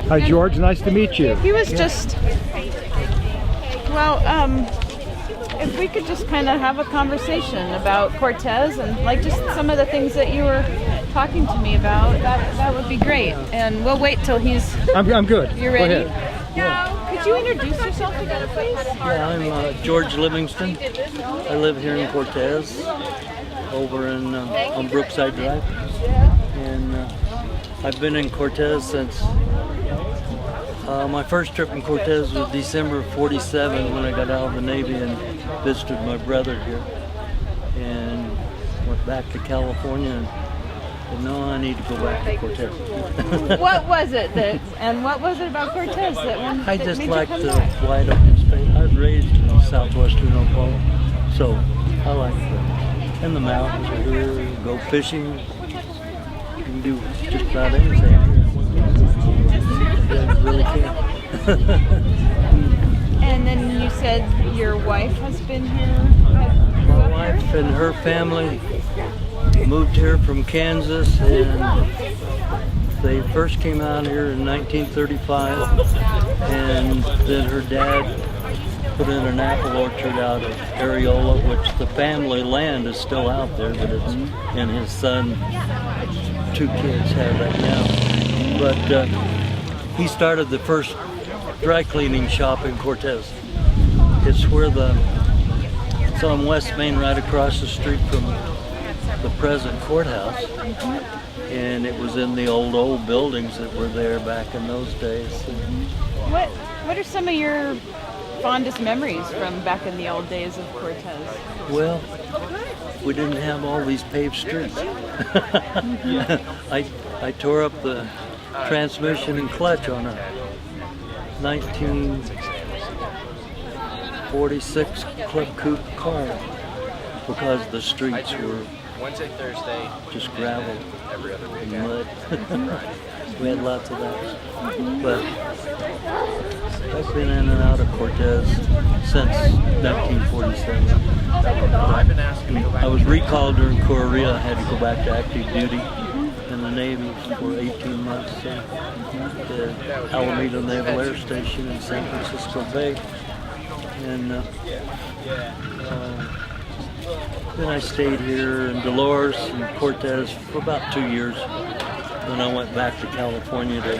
Hi, George. Nice to meet you. He was just, well, if we could just kind of have a conversation about Cortez and like just some of the things that you were talking to me about, that would be great. And we'll wait till he's... I'm good. You're ready? Go ahead. Could you introduce yourself again, please? Yeah, I'm George Livingston. I live here in Cortez, over in on Brookside Drive, and I've been in Cortez since my first trip in Cortez was December of '47 when I got out of the Navy and visited my brother here, and went back to California. And no, I need to go back to Cortez. What was it what was it about Cortez that I just made like you come the back? wide open space. I was raised in southwestern Oklahoma, so I like and the mountains are here. Go fishing. You can do just about anything here. You really can. And then you said your wife has been here? My wife and her family moved here from Kansas, and they first came out here in 1935, and then her dad put in an apple orchard out of Areola, which the family land is still out there, but it's, and his son, 2 kids have that now. But he started the first dry cleaning shop in Cortez. It's it's on West Main, right across the street from the present courthouse, and it was in the old buildings that were there back in those days. What are some of your fondest memories from back in the old days of Cortez? Well, we didn't have all these paved streets. I tore up the transmission and clutch on a 1946 Club Coupe car because the streets were Wednesday, Thursday, just gravel and mud. We had lots of that. But I've been in and out of Cortez since 1947. I was recalled during Korea. I had to go back to active duty in the Navy for 18 months at the Alameda Naval Air Station in San Francisco Bay. And then I stayed here in Dolores and Cortez for about 2 years. Then I went back to California to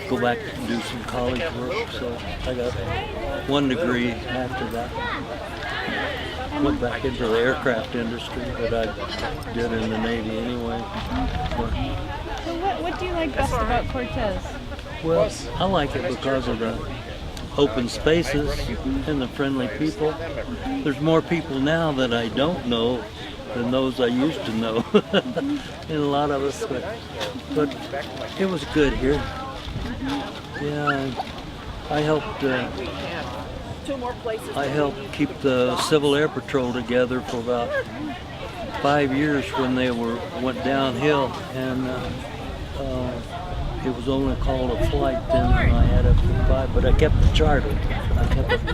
go back and do some college work. So I got 1 degree after that. Went back into the aircraft industry that I did in the Navy anyway. So what do you like best about Cortez? Well, I like it because of the open spaces and the friendly people. There's more people now that I don't know than those I used to know. And a lot of us, but it was good here. Yeah, I helped keep the Civil Air Patrol together for about 5 years when they went downhill, and it was only called a flight then when I had up to 5, but I kept the charter. I kept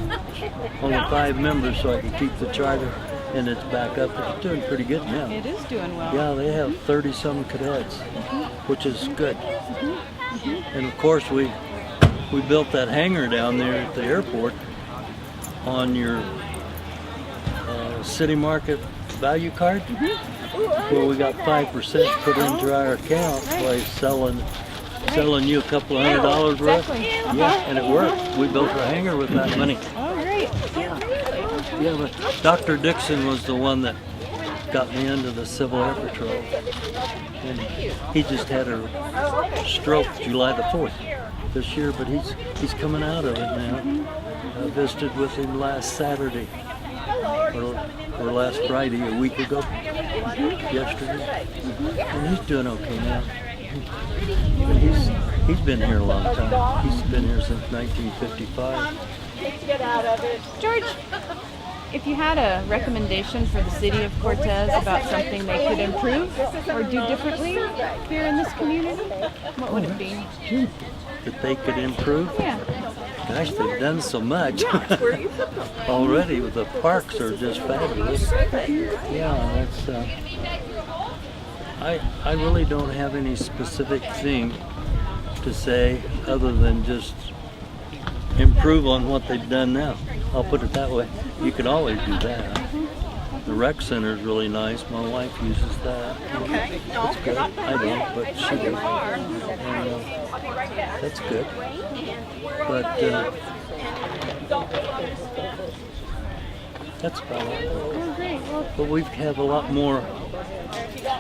only 5 members so I could keep the charter, and it's back up. It's doing pretty good now. It is doing well. Yeah, they have 30-some cadets, which is good. And of course we built that hangar down there at the airport on your city market value card, where we got 5% put into our account by selling you a couple of $100 worth. Yeah, and it worked. We built a hangar with that money. Oh, great. Yeah, but Dr. Dixon was the one that got me into the Civil Air Patrol. And he just had a stroke July the 4th this year, but he's coming out of it now. I visited with him last Saturday, or last Friday, a week ago, yesterday. And he's doing okay now. But he's been here a long time. He's been here since 1955. George, if you had a recommendation for the city of Cortez about something they could improve or do differently here in this community, what would it be? That they could improve? Yeah. Gosh, they've done so much already. The parks are just fabulous. Yeah, that's. I really don't have any specific thing to say other than just improve on what they've done now. I'll put it that way. You can always do that. The rec center is really nice. My wife uses that. Okay. That's good. I don't, but she does. And, that's good. But that's about it. Oh, great. Well, But we have a lot more.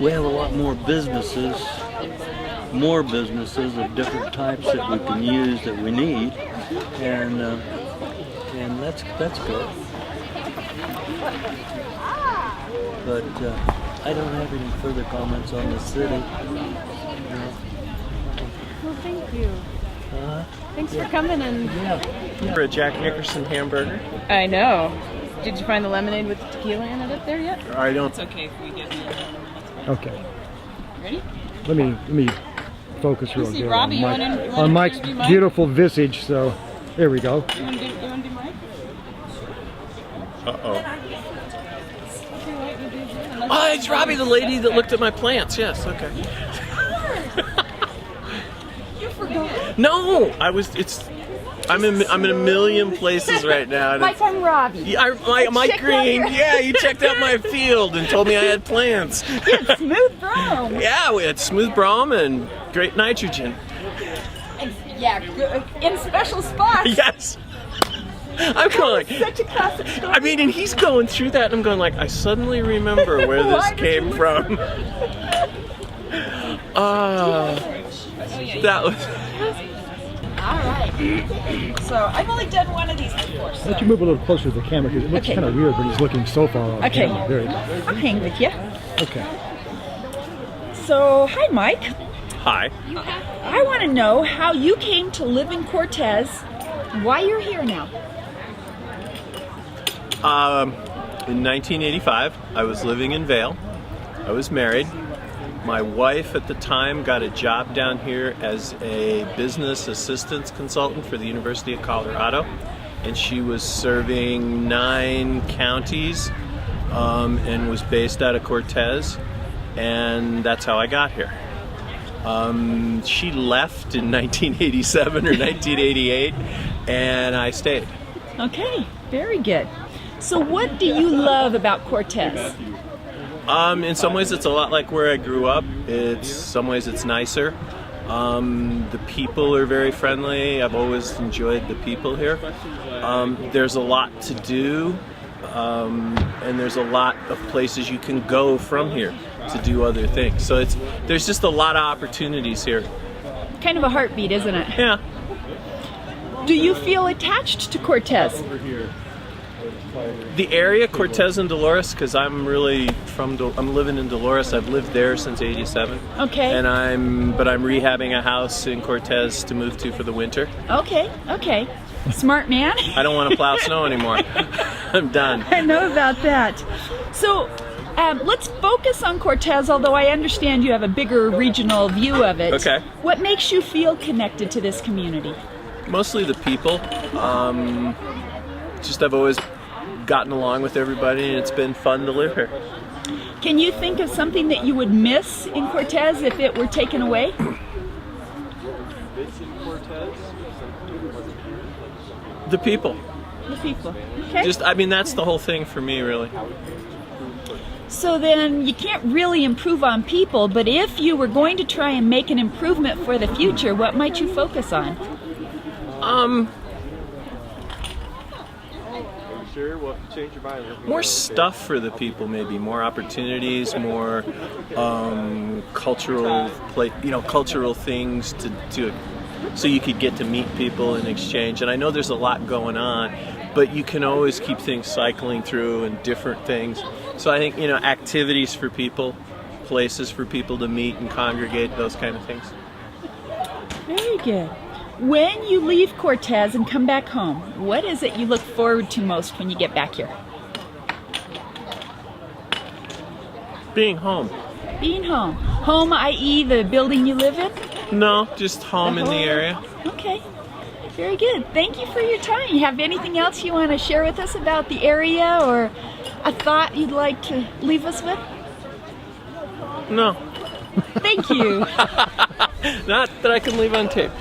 We have a lot more businesses of different types that we can use that we need, and that's good. But I don't have any further comments on the city. well, thank you. Thanks for coming and. For a Jack Nickerson hamburger. I know. Did you find the lemonade with the tequila in it up there yet? I don't. It's okay if we get Okay. Ready? Let me focus real see, good Robbie, you on, wanna on Mike's do Mike? beautiful visage. So there we go. You want to do Mike? Uh-oh. Oh, it's Robbie, the lady that looked at my plants. Yes, okay. You forgot. No, I'm in a million places right now. and Mike, I'm Robbie. Yeah, Mike checked out Green. your- Yeah, you checked out my field and told me I had plants. Smooth Brown. Yeah, we had smooth brom and great nitrogen. Yeah, in special spots. Yes. I'm going. Such a classic story. I mean, and he's going through that, and I'm going like, I suddenly remember where this Why did came you from. That was. All right. So I've only done one of these before. Why So don't you move a little closer to the camera because it looks Okay. kind of weird when he's looking so far on Okay. camera. There you go. I'll hang with you. Okay. So hi, Mike. Hi. I want to know how you came to live in Cortez. Why you're here now? In 1985, I was living in Vail. I was married. My wife at the time got a job down here as a business assistance consultant for the University of Colorado, and she was serving 9 counties and was based out of Cortez, and that's how I got here. She left in 1987 or 1988, and I stayed. Okay, very good. So what do you love about Cortez? In some ways, it's a lot like where I grew up. Some ways it's nicer. The people are very friendly. I've always enjoyed the people here. There's a lot to do, and there's a lot of places you can go from here to do other things. So there's just a lot of opportunities here. Kind of a heartbeat, isn't it? Yeah. Do you feel attached to Cortez? The area, Cortez and Dolores, because I'm really I'm living in Dolores. I've lived there since '87. Okay. And I'm rehabbing a house in Cortez to move to for the winter. Okay, okay. Smart man. I don't want to plow snow anymore. I'm done. I know about that. So let's focus on Cortez, although I understand you have a bigger regional view of it. Okay. What makes you feel connected to this community? Mostly the people. I've always gotten along with everybody, and it's been fun to live here. Can you think of something that you would miss in Cortez if it were taken away? The people. The people. Okay. That's the whole thing for me, really. So then you can't really improve on people, but if you were going to try and make an improvement for the future, what might you focus on? More stuff for the people, maybe more opportunities, more cultural things to so you could get to meet people and exchange. And I know there's a lot going on, but you can always keep things cycling through and different things. So I think activities for people, places for people to meet and congregate, those kind of things. Very good. When you leave Cortez and come back home, what is it you look forward to most when you get back here? Being home. Being home. Home, i.e. the building you live in? No, just home in the area. Okay. Very good. Thank you for your time. You have anything else you want to share with us about the area or a thought you'd like to leave us with? No. Thank you. Not that I can leave on tape.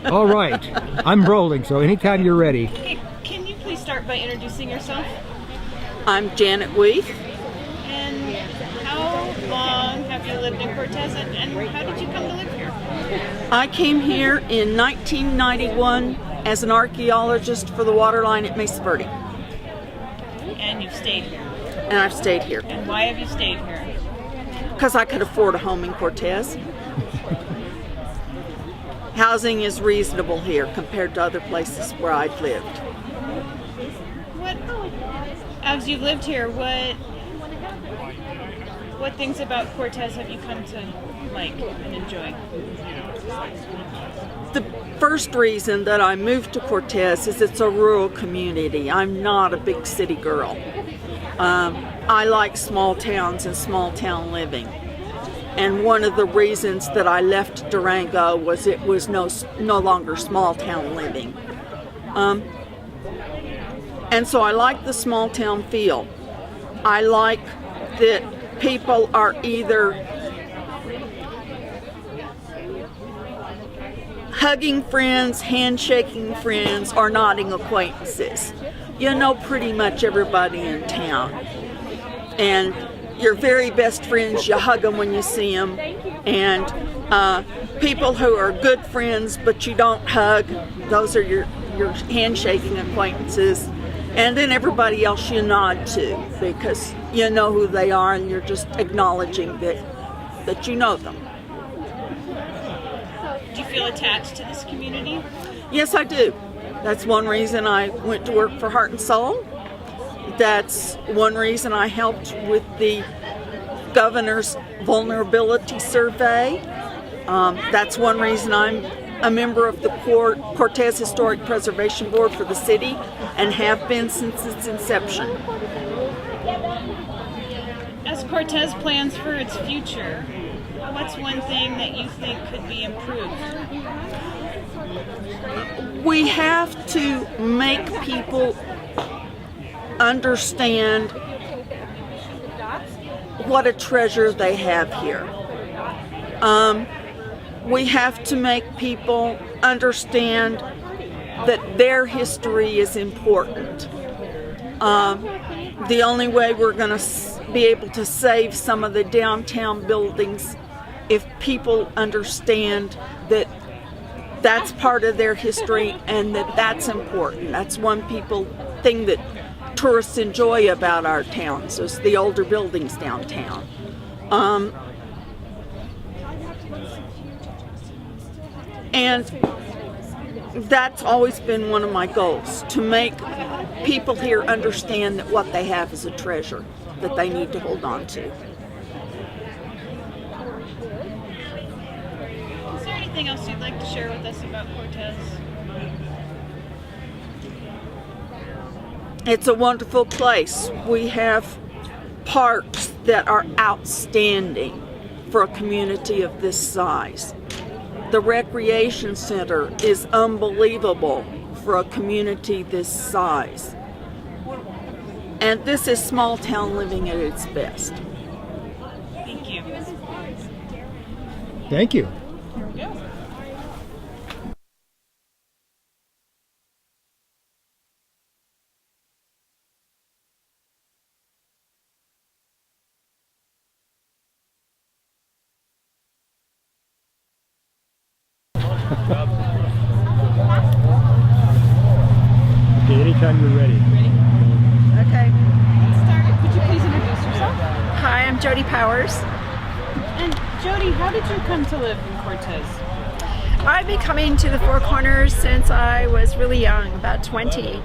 All right, I'm rolling, so anytime you're ready. Hey, can you please start by introducing yourself? I'm Janet Weef. And how long have you lived in Cortez, and how did you come to live here? I came here in 1991 as an archaeologist for the water line at Mesa Verde, And you've stayed here. and I've stayed here And why have you stayed here? because I could afford a home in Cortez. Housing is reasonable here compared to other places where I've lived. What, as you've lived here, what things about Cortez have you come to like and enjoy? The first reason that I moved to Cortez is it's a rural community. I'm not a big city girl. I like small towns and small town living. And one of the reasons that I left Durango was it was no longer small town living. And so I like the small town feel. I like that people are either hugging friends, handshaking friends, or nodding acquaintances. You know pretty much everybody in town. And your very best friends, you hug them when you see them. And people who are good friends but you don't hug, those are your handshaking acquaintances. And then everybody else you nod to because you know who they are and you're just acknowledging that you know them. Do you feel attached to this community? Yes, I do. That's one reason I went to work for Heart and Soul. That's one reason I helped with the governor's vulnerability survey. That's one reason I'm a member of the Cortez Historic Preservation Board for the city and have been since its inception. As Cortez plans for its future, what's one thing that you think could be improved? We have to make people understand what a treasure they have here. We have to make people understand that their history is important. The only way we're going to be able to save some of the downtown buildings if people understand that that's part of their history and that that's important. That's one thing that tourists enjoy about our town, so it's the older buildings downtown. And that's always been one of my goals, to make people here understand that what they have is a treasure that they need to hold on to. Is there anything else you'd like to share with us about Cortez? It's a wonderful place. We have parks that are outstanding for a community of this size. The recreation center is unbelievable for a community this size. And this is small town living at its best. Thank you. Thank you. Here we go. Okay, anytime you're ready. Okay. Let's start. Could you please introduce yourself? Hi, I'm Jody Powers. And Jody, how did you come to live in Cortez? I've been coming to the Four Corners since I was really young, about 20.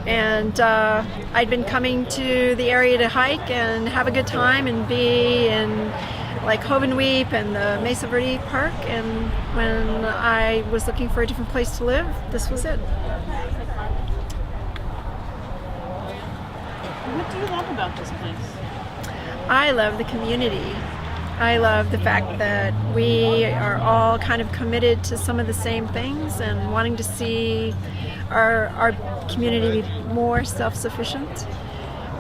And I'd been coming to the area to hike and have a good time and be in like Hovenweep and the Mesa Verde Park. And when I was looking for a different place to live, this was it. What do you love about this place? I love the community. I love the fact that we are all kind of committed to some of the same things and wanting to see our community be more self-sufficient.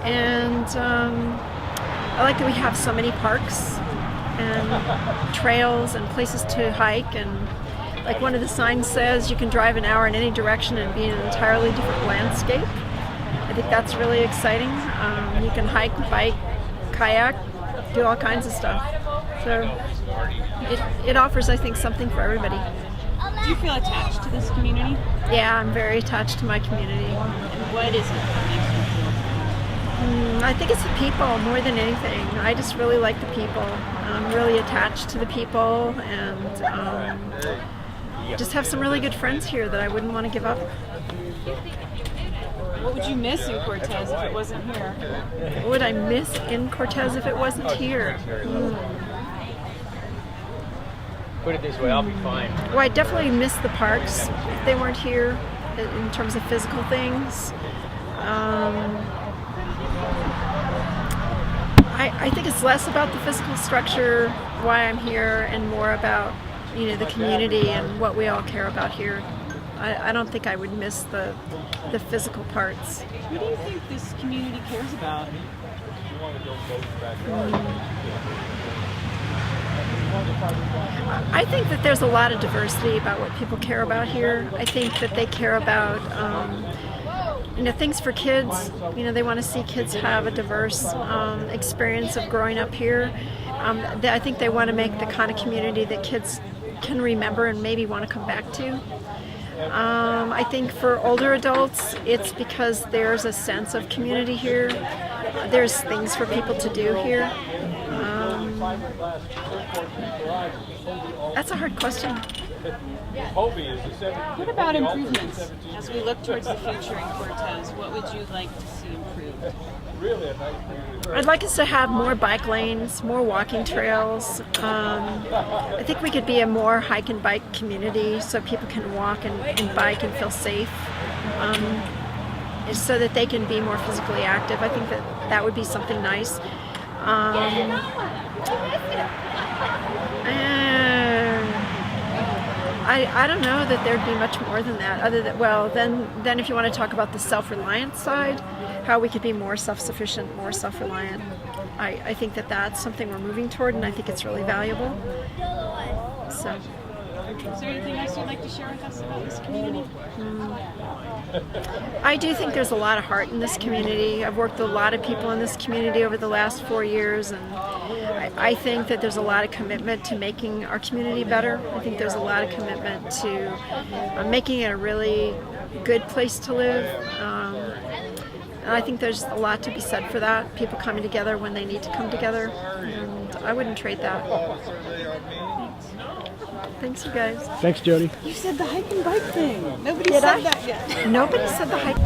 And I like that we have so many parks and trails and places to hike, and like one of the signs says you can drive an hour in any direction and be in an entirely different landscape. I think that's really exciting. You can hike, bike, kayak, do all kinds of stuff. So it offers, I think, something for everybody. Do you feel attached to this community? Yeah, I'm very attached to my community. And what is it that makes you feel? I think it's the people more than anything. I just really like the people. I'm really attached to the people, and just have some really good friends here that I wouldn't want to give up. What would you miss in Cortez if it wasn't here? What would I miss in Cortez if it wasn't here? Put it this way, I'll be fine. Well, I definitely miss the parks if they weren't here in terms of physical things. I think it's less about the physical structure, why I'm here, and more about, you know, the community and what we all care about here. I don't think I would miss the physical parts. What do you think this community cares about? I think that there's a lot of diversity about what people care about here. I think that they care about things for kids. They want to see kids have a diverse experience of growing up here. I think they want to make the kind of community that kids can remember and maybe want to come back to. I think for older adults, it's because there's a sense of community here. There's things for people to do here. That's a hard question. What about improvements as we look towards the future in Cortez? What would you like to see improved? I'd like us to have more bike lanes, more walking trails. I think we could be a more hike and bike community so people can walk and bike and feel safe. So that they can be more physically active. I think that would be something nice. I don't know that there'd be much more than that. Other than, well, then if you want to talk about the self-reliant side, how we could be more self-sufficient, more self-reliant. I think that's something we're moving toward, and I think it's really valuable. So. Is there anything else you'd like to share with us about this community? I do think there's a lot of heart in this community. I've worked with a lot of people in this community over the last 4 years, and I think that there's a lot of commitment to making our community better. I think there's a lot of commitment to making it a really good place to live. And I think there's a lot to be said for that. People coming together when they need to come together, and I wouldn't trade that. Thanks, you guys. Thanks, Jody. You said the hike and bike thing. Nobody said that yet. Nobody said the hike.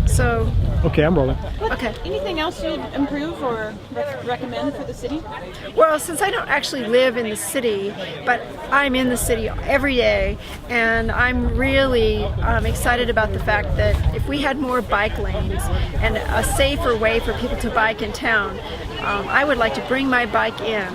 So. Okay, I'm rolling. Okay. Anything else you'd improve or recommend for the city? Well, since I don't actually live in the city, but I'm in the city every day, and I'm really excited about the fact that if we had more bike lanes and a safer way for people to bike in town, I would like to bring my bike in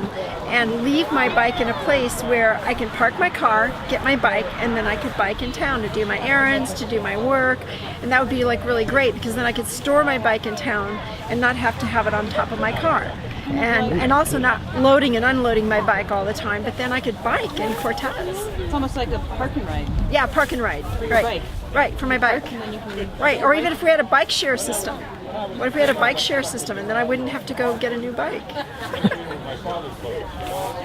and leave my bike in a place where I can park my car, get my bike, and then I could bike in town to do my errands, to do my work, and that would be like really great because then I could store my bike in town and not have to have it on top of my car. And also not loading and unloading my bike all the time, but then I could bike in Cortez. It's almost like a park and ride. Yeah, park and ride. For your right. bike. Right, for my bike. And then you can right, or even if we had a bike share system. What if we had a bike share system and then I wouldn't have to go get a new bike?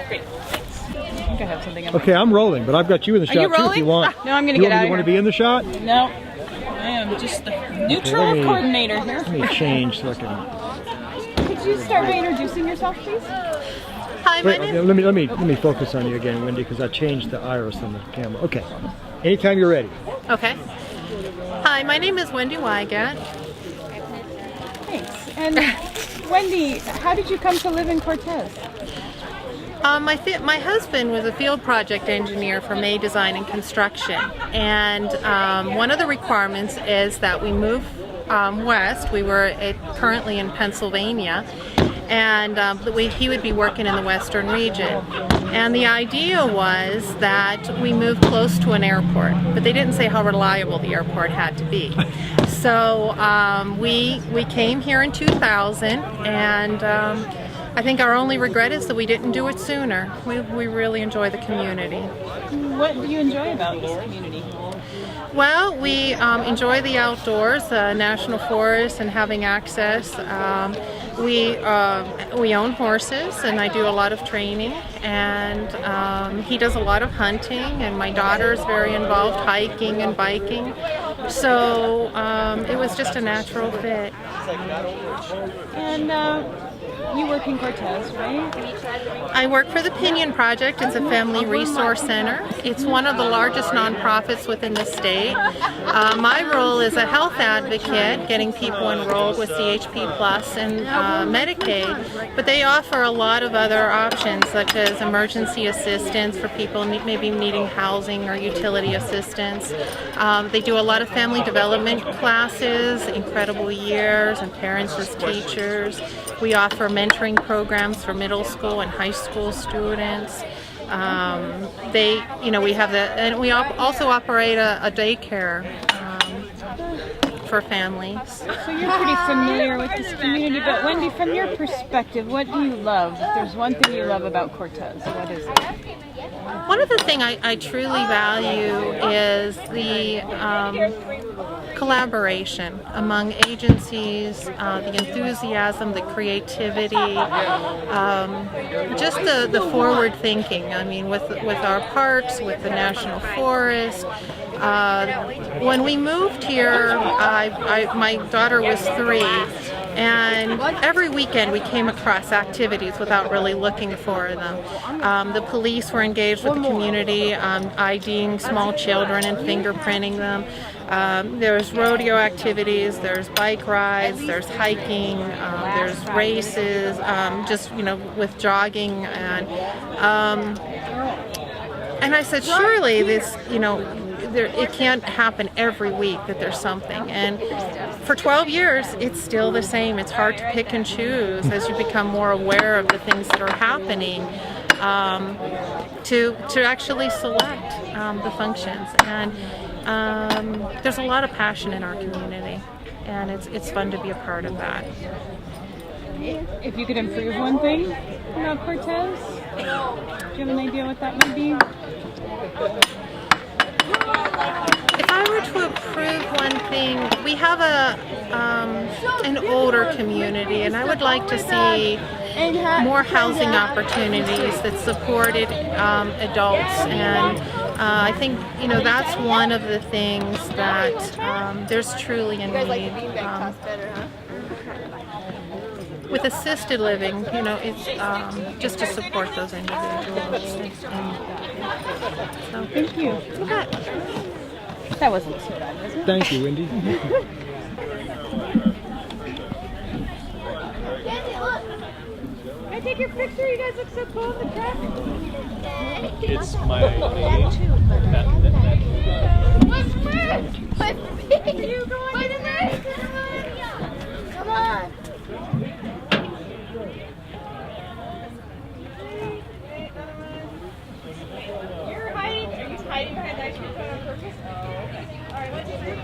Great. Thanks. I think I have something. Okay, I'm rolling, but I've got you in the shot you too if rolling? you want. No, I'm going to get out of You want to here. be in the shot? No. I am just the neutral Okay, coordinator here. Let me change so I can. Could you start by introducing yourself, please? Hi, Wait, let me focus on you again, Wendy, because I changed the iris on the camera. Okay. Anytime you're ready. Okay. Hi, my name is Wendy Wygant. Thanks. And Wendy, how did you come to live in Cortez? My husband was a field project engineer for May Design and Construction, and one of the requirements is that we move west. We were currently in Pennsylvania, and he would be working in the western region. And the idea was that we move close to an airport, but they didn't say how reliable the airport had to be. So we came here in 2000, and I think our only regret is that we didn't do it sooner. We really enjoy the community. What do you enjoy about this community? Well, we enjoy the outdoors, national forest, and having access. We own horses, and I do a lot of training. And he does a lot of hunting, and my daughter is very involved hiking and biking. So it was just a natural fit. And you work in Cortez, right? I work for the Pinion Project. It's a family resource center. It's one of the largest nonprofits within the state. My role is a health advocate, getting people enrolled with CHP Plus and Medicaid, but they offer a lot of other options such as emergency assistance for people maybe needing housing or utility assistance. They do a lot of family development classes, incredible years, and parents as teachers. We offer mentoring programs for middle school and high school students. We have and we also operate a daycare for families. So you're pretty familiar with this community, but Wendy, from your perspective, what do you love? If there's one thing you love about Cortez, what is it? One of the things I truly value is the collaboration among agencies, the enthusiasm, the creativity, just the forward thinking. I mean, with our parks, with the National Forest. When we moved here, my daughter was 3, And every weekend we came across activities without really looking for them. The police were engaged with the community, IDing small children and fingerprinting them. There's rodeo activities, there's bike rides, there's hiking, there's races, just, you know, with jogging. And I said, surely this, you know, it can't happen every week that there's something. And for 12 years, it's still the same. It's hard to pick and choose as you become more aware of the things that are happening, to actually select the functions. And there's a lot of passion in our community, and it's fun to be a part of that. If you could improve one thing about Cortez, do you have an idea what that might be? If I were to improve one thing, we have an older community, and I would like to see more housing opportunities that supported adults. And I think, you know, that's one of the things that there's truly a need. With assisted living, you know, it's just to support those individuals. So, Thank you. That wasn't too bad, was it? Thank you, Wendy. Can I take your picture? You guys look so cool in the truck. It's my age. Are you going in there? Come on. You're hiding. Are you hiding behind the ice cream cone on purpose? Oh, okay. All right, what's your name?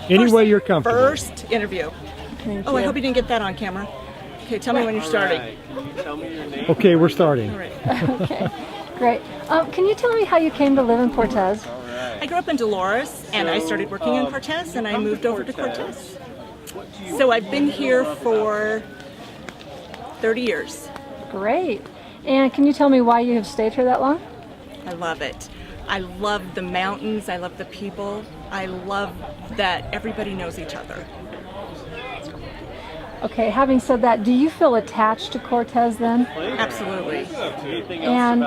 Any way you're comfortable. First interview. Oh, I hope you didn't get that on camera. Okay, tell me when you're starting. Tell me your name. Okay, we're starting. All right. Okay, great. Can you tell me how you came to live in Cortez? I grew up in Dolores, and I started working in Cortez, and I moved over to Cortez. So I've been here for 30 years. Great. And can you tell me why you have stayed here that long? I love it. I love the mountains. I love the people. I love that everybody knows each other. Okay, having said that, do you feel attached to Cortez then? Absolutely. And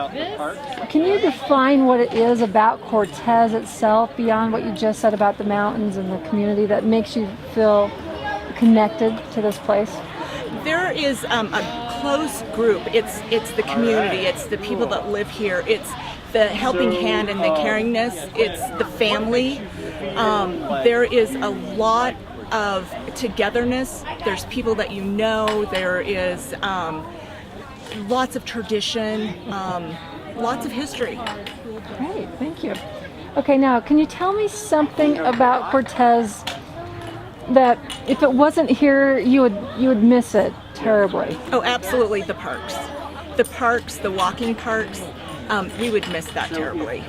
can you define what it is about Cortez itself, beyond what you just said about the mountains and the community, that makes you feel connected to this place? There is a close group. It's the community. It's the people that live here. It's the helping hand and the caringness. It's the family. There is a lot of togetherness. There's people that you know. There is lots of tradition, lots of history. Great, thank you. Okay, now can you tell me something about Cortez that if it wasn't here you would miss it terribly? Oh, absolutely, the parks. The walking parks. We would miss that terribly.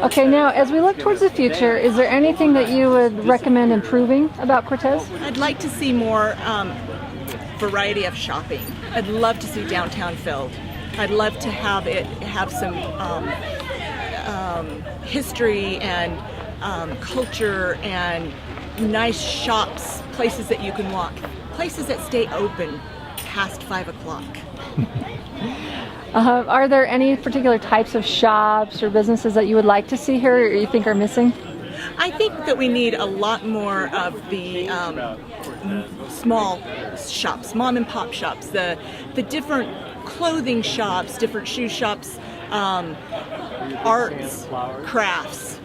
Okay, now as we look towards the future, is there anything that you would recommend improving about Cortez? I'd like to see more variety of shopping. I'd love to see downtown filled. I'd love to have some history and culture and nice shops, places that you can walk, places that stay open past 5 o'clock. Are there any particular types of shops or businesses that you would like to see here or you think are missing? I think that we need a lot more of the small shops, mom and pop shops, the different clothing shops, different shoe shops, arts, crafts,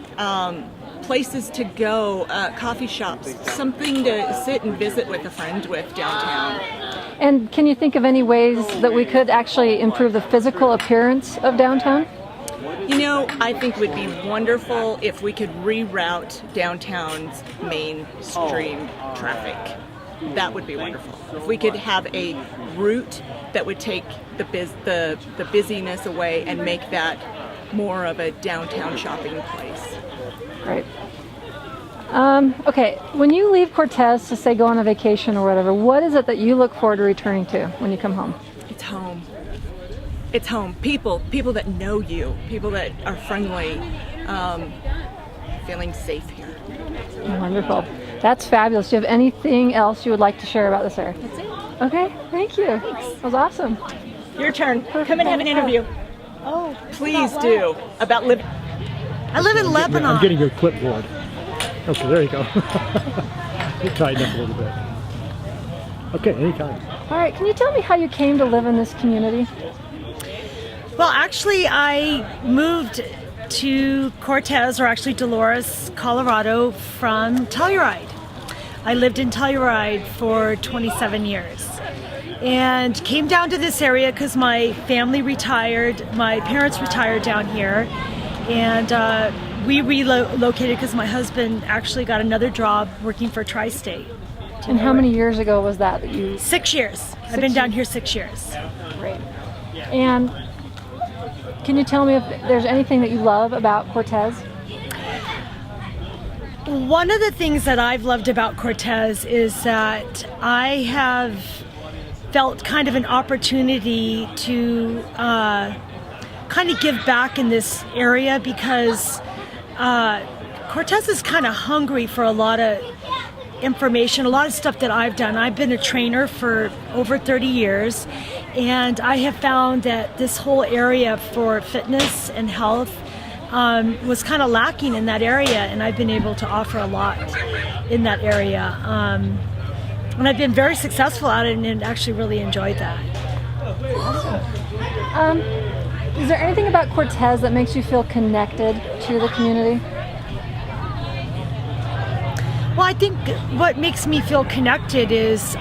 places to go, coffee shops, something to sit and visit with a friend with downtown. And can you think of any ways that we could actually improve the physical appearance of downtown? You know, I think it would be wonderful if we could reroute downtown's mainstream traffic. That would be wonderful. If we could have a route that would take the busyness away and make that more of a downtown shopping place. Great. Okay, when you leave Cortez to say go on a vacation or whatever, what is it that you look forward to returning to when you come home? It's home. It's home. People that know you, people that are friendly, feeling safe here. Wonderful. That's fabulous. Do you have anything else you would like to share about this area? That's it. Okay, thank you. Thanks. That was awesome. Your turn. Come and have an interview. Oh, please do. About living. I live in Lebanon. I'm getting your clipboard. Okay, there you go. You tighten up a little bit. Okay, anytime. All right, can you tell me how you came to live in this community? Well, actually, I moved to Cortez, or actually Dolores, Colorado, from Telluride. I lived in Telluride for 27 years and came down to this area because my family retired, my parents retired down here, and we relocated because my husband actually got another job working for Tri-State. And how many years ago was that you... 6 years. I've been down here 6 years. Great. And can you tell me if there's anything that you love about Cortez? One of the things that I've loved about Cortez is that I have felt kind of an opportunity to kind of give back in this area, because Cortez is kind of hungry for a lot of information, a lot of stuff that I've done. I've been a trainer for over 30 years, and I have found that this whole area for fitness and health was kind of lacking in that area, and I've been able to offer a lot in that area. And I've been very successful at it and actually really enjoyed that. Awesome. Is there anything about Cortez that makes you feel connected to the community? Well, I think what makes me feel connected is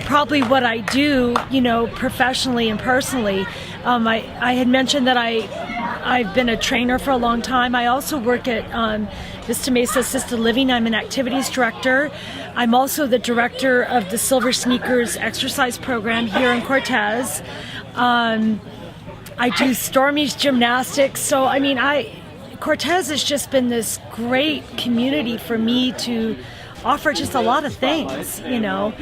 probably what I do, you know, professionally and personally. I had mentioned that I've been a trainer for a long time. I also work at Vista Mesa Assisted Living. I'm an activities director. I'm also the director of the Silver Sneakers exercise program here in Cortez. I do Stormy's gymnastics. So, I mean, Cortez has just been this great community for me to offer just a lot of things, you know.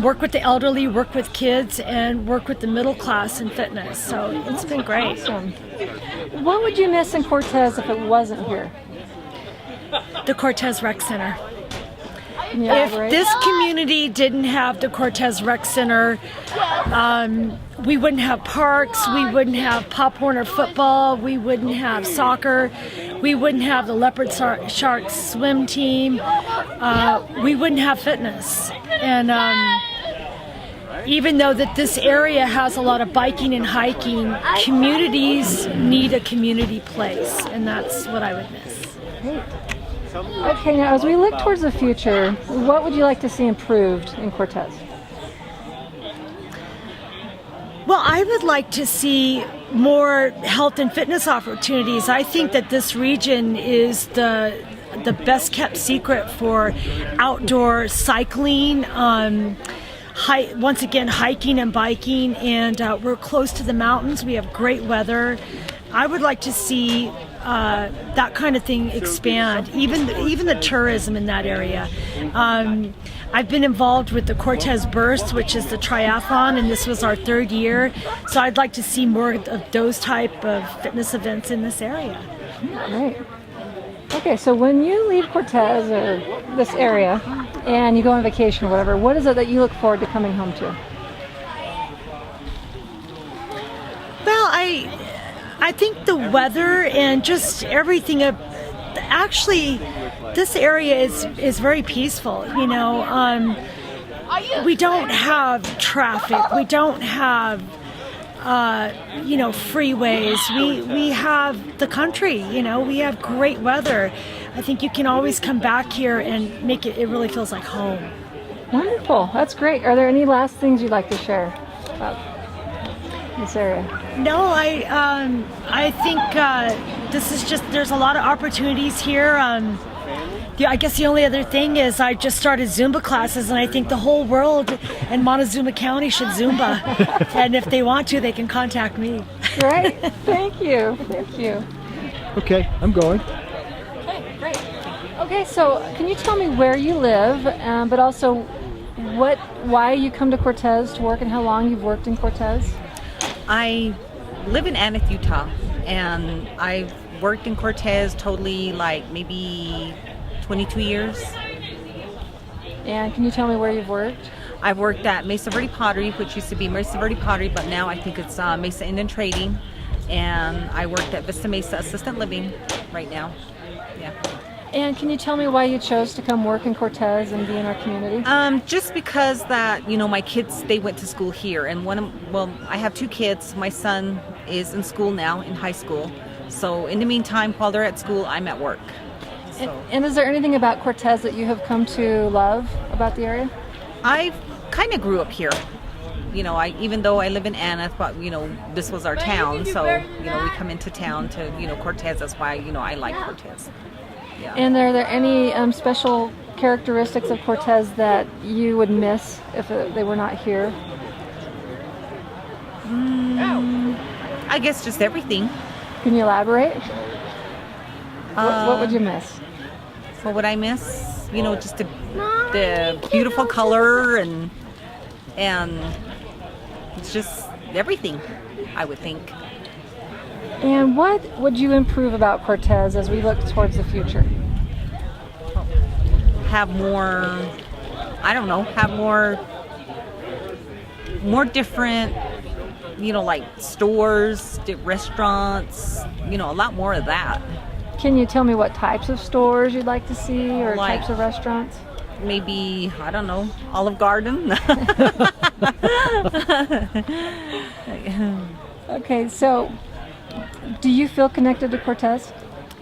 Work with the elderly, work with kids, and work with the middle class in fitness. So it's been great. Awesome. What would you miss in Cortez if it wasn't here? The Cortez Rec Center. Can you If elaborate? this community didn't have the Cortez Rec Center, we wouldn't have parks, we wouldn't have Pop Warner football, we wouldn't have soccer, we wouldn't have the Leopard Sharks swim team, we wouldn't have fitness. And even though that this area has a lot of biking and hiking, communities need a community place, and that's what I would miss. Great. Okay, now as we look towards the future, what would you like to see improved in Cortez? Well, I would like to see more health and fitness opportunities. I think that this region is the best kept secret for outdoor cycling, once again hiking and biking, and we're close to the mountains. We have great weather. I would like to see that kind of thing expand, even the tourism in that area. I've been involved with the Cortez Burst, which is the triathlon, and this was our 3rd year. So I'd like to see more of those type of fitness events in this area. Great. Okay, so when you leave Cortez or this area and you go on vacation or whatever, what is it that you look forward to coming home to? Well, I think the weather and just everything. Actually, this area is very peaceful. You know, we don't have traffic. We don't have freeways. We have the country. You know, we have great weather. I think you can always come back here and make it. It really feels like home. Wonderful. That's great. Are there any last things you'd like to share about this area? No, I think this is just, there's a lot of opportunities here. I guess the only other thing is I just started Zumba classes, and I think the whole world in Montezuma County should Zumba. And if they want to, they can contact me. Great. Thank you. Thank you. Okay, I'm going. Okay, great. Okay, so can you tell me where you live, but also why you come to Cortez to work and how long you've worked in Cortez? I live in Aneth, Utah, and I've worked in Cortez totally like maybe 22 years. And can you tell me where you've worked? I've worked at Mesa Verde Pottery, which used to be Mesa Verde Pottery, but now I think it's Mesa Indian Trading. And I worked at Vista Mesa Assistant Living right now. Yeah. And can you tell me why you chose to come work in Cortez and be in our community? Just because that, my kids, they went to school here. And I have 2 kids. My son is in school now, in high school. So in the meantime, while they're at school, I'm at work. So. And is there anything about Cortez that you have come to love about the area? I kind of grew up here. Even though I live in Aneth, but this was our town, so we come into town to Cortez. That's why I like Cortez. Yeah. And are there any special characteristics of Cortez that you would miss if they were not here? I guess just everything. Can you elaborate? What would you miss? What would I miss? Just the beautiful color and it's just everything, I would think. And what would you improve about Cortez as we look towards the future? Have more different, like stores, restaurants, a lot more of that. Can you tell me what types of stores you'd like to see or types of restaurants? Maybe, Olive Garden. Okay, so do you feel connected to Cortez?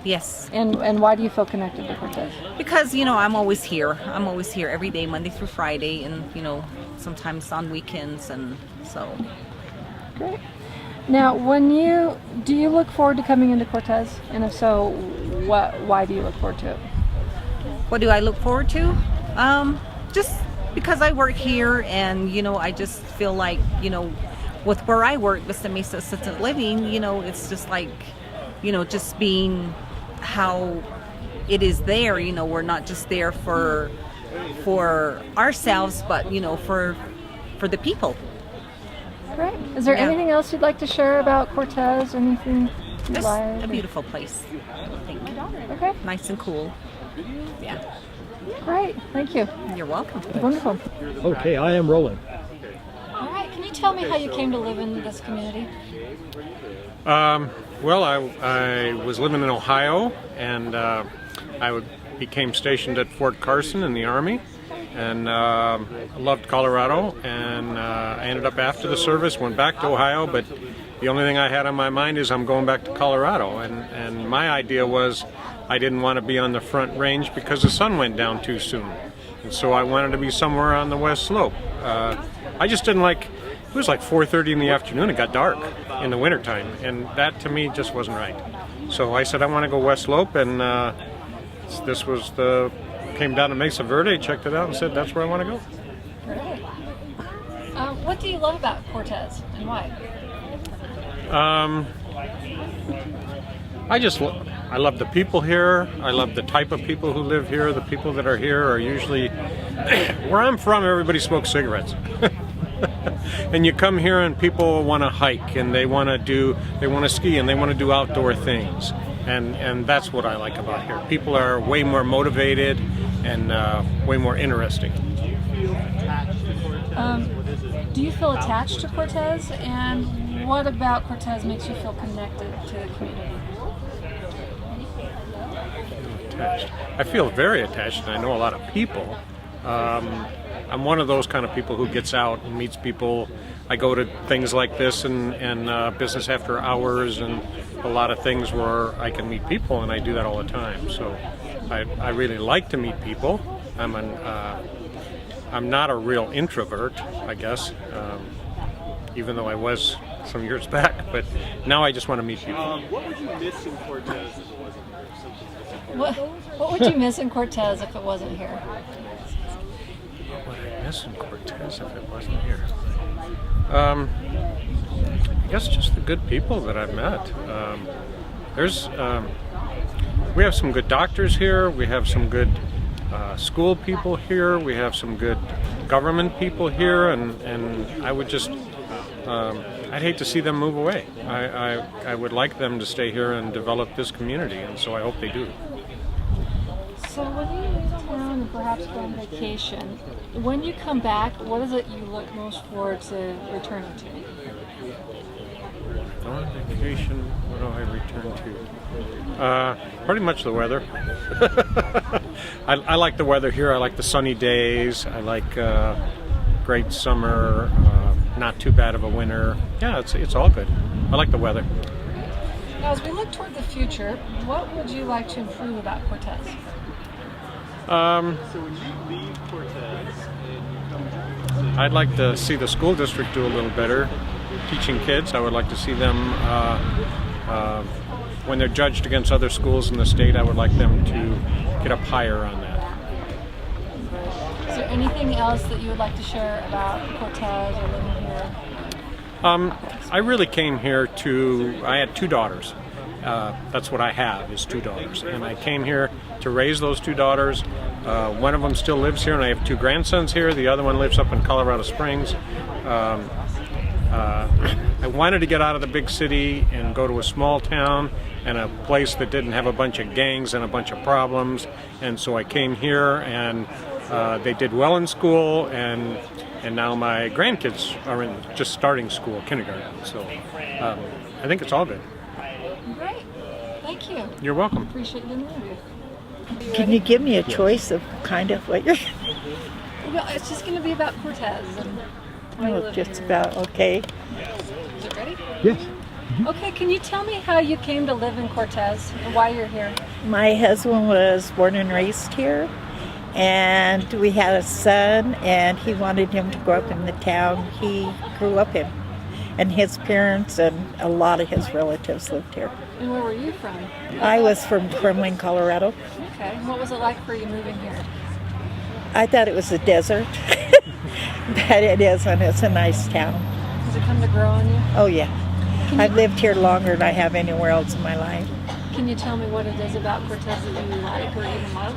Yes. And why do you feel connected to Cortez? Because, I'm always here. I'm always here every day, Monday through Friday, and, sometimes on weekends, and so. Great. Now, do you look forward to coming into Cortez? And if so, why do you look forward to it? What do I look forward to? Just because I work here, and, I just feel like, with where I work, Vista Mesa Assistant Living, it's just like, just being how it is there, we're not just there for ourselves, but, for the people. Great. Is there anything else you'd like to share about Cortez? Anything? Just life? a beautiful place, I think. Okay. Nice and cool. Yeah. Great. Thank you. You're welcome. Wonderful. Okay, I am rolling. All right. Can you tell me how you came to live in this community? Well, I was living in Ohio, and became stationed at Fort Carson in the Army, and loved Colorado, and I ended up after the service, went back to Ohio, but the only thing I had on my mind is I'm going back to Colorado, and my idea was I didn't want to be on the Front Range because the sun went down too soon, and so I wanted to be somewhere on the West Slope. I just didn't like, it was like 4:30 in the afternoon, it got dark in the wintertime, and that to me just wasn't right. So I said I want to go West Slope, and this was came down to Mesa Verde, checked it out, and said that's where I want to go. Great. What do you love about Cortez, and why? I love the people here. I love the type of people who live here. The people that are here are usually, where I'm from, everybody smokes cigarettes. And you come here and people want to hike, and they want to ski, and they want to do outdoor things. And that's what I like about here. People are way more motivated and way more interesting. Do you feel attached to Cortez, and what about Cortez makes you feel connected to the community? Attached. I feel very attached, and I know a lot of people. I'm one of those kind of people who gets out and meets people. I go to things like this and business after hours and a lot of things where I can meet people, and I do that all the time. So I really like to meet people. I'm not a real introvert, I guess, even though I was some years back, but now I just want to meet people. What would you miss in Cortez if it wasn't here? What would you miss in Cortez if it wasn't here? What would I miss in Cortez if it wasn't here? I guess just the good people that I've met. We have some good doctors here. We have some good school people here. We have some good government people here, and I would just, I'd hate to see them move away. I would like them to stay here and develop this community, and so I hope they do. So when you leave town and perhaps go on vacation, when you come back, what is it you look most forward to returning to? On vacation, what do I return to? Pretty much the weather. I like the weather here. I like the sunny days. I like great summer, not too bad of a winter. Yeah, it's all good. I like the weather. Now, as we look toward the future, what would you like to improve about Cortez? So when you leave Cortez and you come I'd like to see the school district do a little better. Teaching kids, I would like to see them, when they're judged against other schools in the state, I would like them to get up higher on that. Is there anything else that you would like to share about Cortez or living here? I really came here I had two daughters. That's what I have, is two daughters. And I came here to raise those two daughters. One of them still lives here, and I have two grandsons here. The other one lives up in Colorado Springs. I wanted to get out of the big city and go to a small town and a place that didn't have a bunch of gangs and a bunch of problems. And so I came here, and they did well in school, and now my grandkids are just starting school, kindergarten. So I think it's all good. Great. Thank you. You're welcome. Appreciate the interview. Can you give me a choice of kind of what you're... Well, it's just going to be about Cortez and why you live just here. about, okay. Is it ready? Yes. Okay, can you tell me how you came to live in Cortez and why you're here? My husband was born and raised here, and we had a son, and he wanted him to grow up in the town he grew up in. And his parents and a lot of his relatives lived here. And where were you from? I was from Kremlin, Colorado. Okay, and what was it like for you moving here? I thought it was a desert, but it isn't. It's a nice town. Does it come to grow on you? Oh yeah. I've lived here longer than I have anywhere else in my life. Can you tell me what it is about Cortez that you like or even love?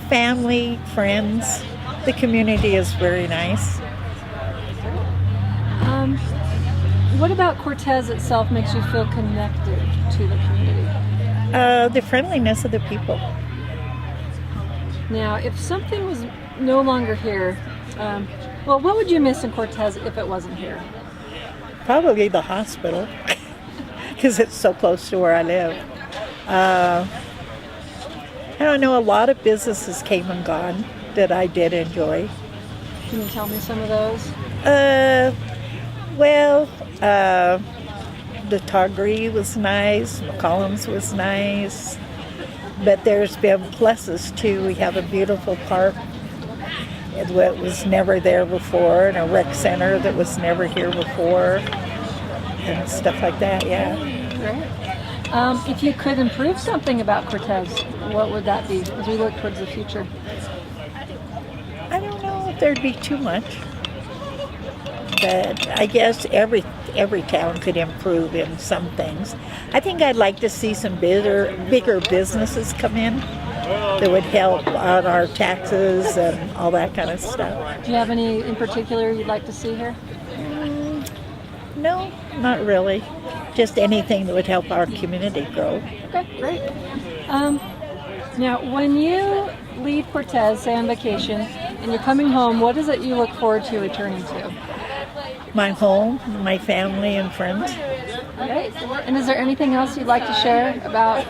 Family, friends. The community is very nice. What about Cortez itself makes you feel connected to the community? The friendliness of the people. Now, if something was no longer here, well, what would you miss in Cortez if it wasn't here? Probably the hospital, because it's so close to where I live. I don't know, a lot of businesses came and gone that I did enjoy. Can you tell me some of those? The Tagri was nice, McCollum's was nice, but there's been pluses too. We have a beautiful park that was never there before, and a rec center that was never here before, and stuff like that, yeah. Great. If you could improve something about Cortez, what would that be as we look towards the future? I don't know if there'd be too much, but I guess every town could improve in some things. I think I'd like to see some bigger businesses come in that would help on our taxes and all that kind of stuff. Do you have any in particular you'd like to see here? No, not really. Just anything that would help our community grow. Okay, great. Now, when you leave Cortez, say on vacation, and you're coming home, what is it you look forward to returning to? My home, my family and friends. Okay. And is there anything else you'd like to share about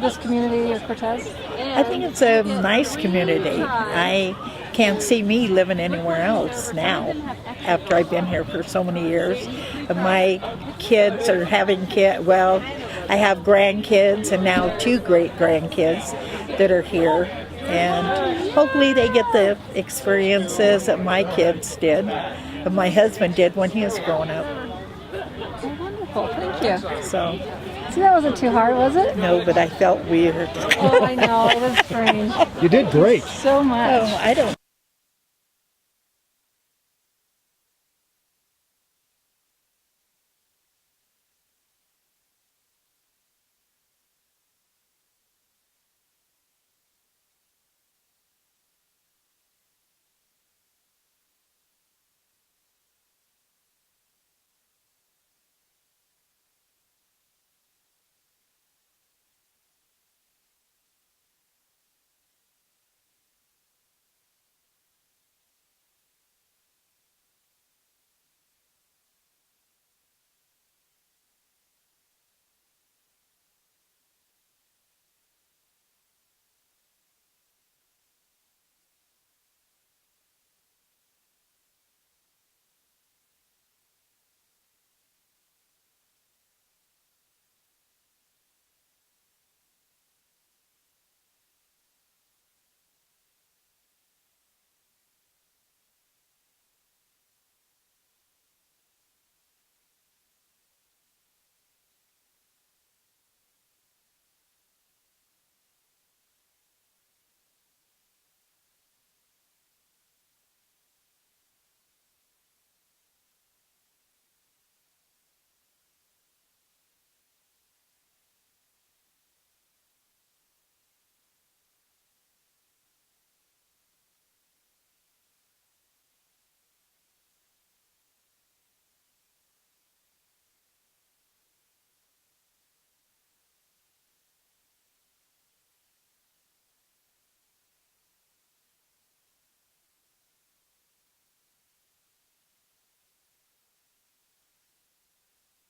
this community of Cortez? I think it's a nice community. I can't see me living anywhere else now after I've been here for so many years. And my kids are having kids. Well, I have grandkids and now 2 great-grandkids that are here. And hopefully they get the experiences that my kids did, and my husband did when he was growing up. Oh, wonderful. Thank you. So, see, that wasn't too hard, was it? No, but I felt weird. Oh, I know. It was strange. You did great. So much. Oh, I don't.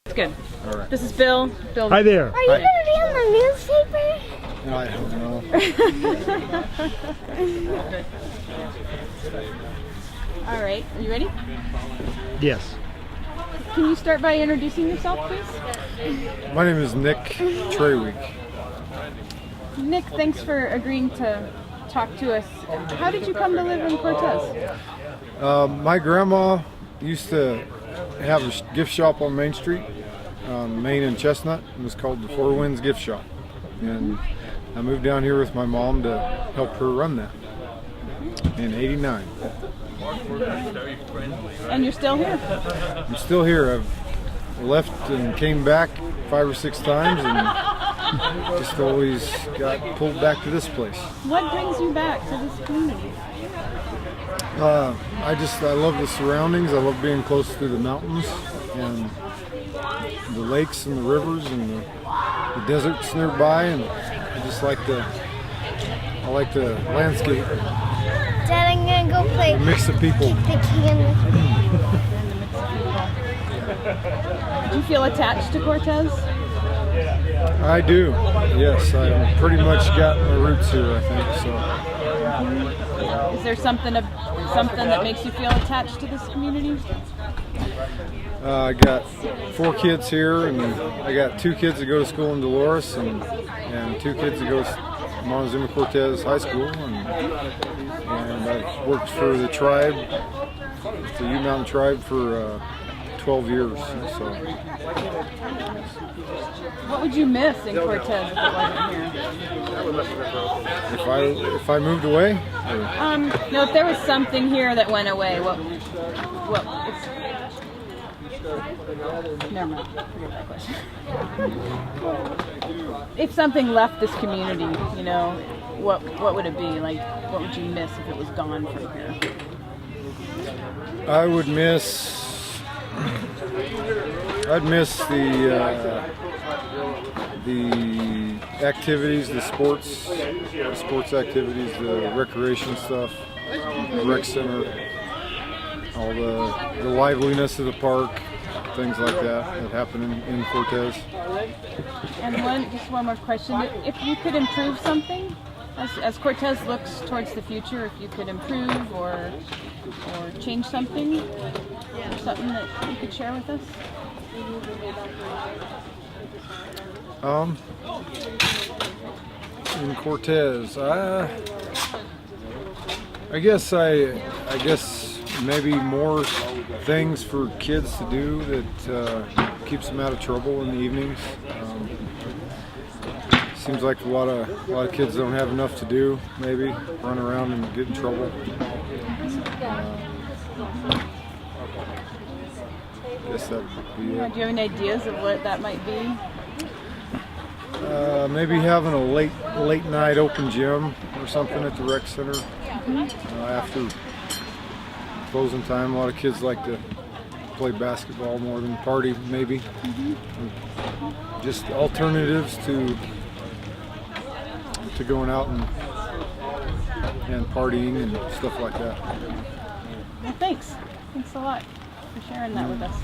It's good. All right. This is Bill. Bill. Hi there. Are you going to be on the newspaper? No, I don't know. All right. Are you ready? Yes. Can you start by introducing yourself, please? My name is Nick Treyweek. Nick, thanks for agreeing to talk to us. How did you come to live in Cortez? My grandma used to have a gift shop on Main Street, Main and Chestnut. It was called the Four Winds Gift Shop. And I moved down here with my mom to help her run that in '89. And you're still here? I'm still here. I've left and came back 5 or 6 times and just always got pulled back to this place. What brings you back to this community? I love the surroundings. I love being close to the mountains, and lakes and the rivers and the deserts nearby, and I just like the landscape. Dad, I'm gonna go play. The mix of people. Kick the can. Do you feel attached to Cortez? I do. Yes, I pretty much got my roots here, I think. So. Is there something that makes you feel attached to this community? I got 4 kids here, and I got 2 kids that go to school in Dolores, and 2 kids that go to Montezuma Cortez High School, and I've worked for the tribe, the U Mountain tribe, for 12 years. So. What would you miss in Cortez if it wasn't here? If I moved away? No, if there was something here that went away, what never mind, forget that question. If something left this community, what would it be? Like, what would you miss if it was gone from here? I'd miss the activities, the sports activities, the recreation stuff, the rec center, all the liveliness of the park, things like that happen in Cortez. And just one more question. If you could improve something, as Cortez looks towards the future, if you could improve or change something, or something that you could share with us? In Cortez, I guess maybe more things for kids to do that keeps them out of trouble in the evenings. Seems like a lot of kids don't have enough to do. Maybe run around and get in trouble. Guess that would be it. Do you have any ideas of what that might be? Maybe having a late night open gym or something at the rec center. After closing time, a lot of kids like to play basketball more than party, maybe. Just alternatives to going out and partying and stuff like that. Well, thanks a lot for sharing that with us.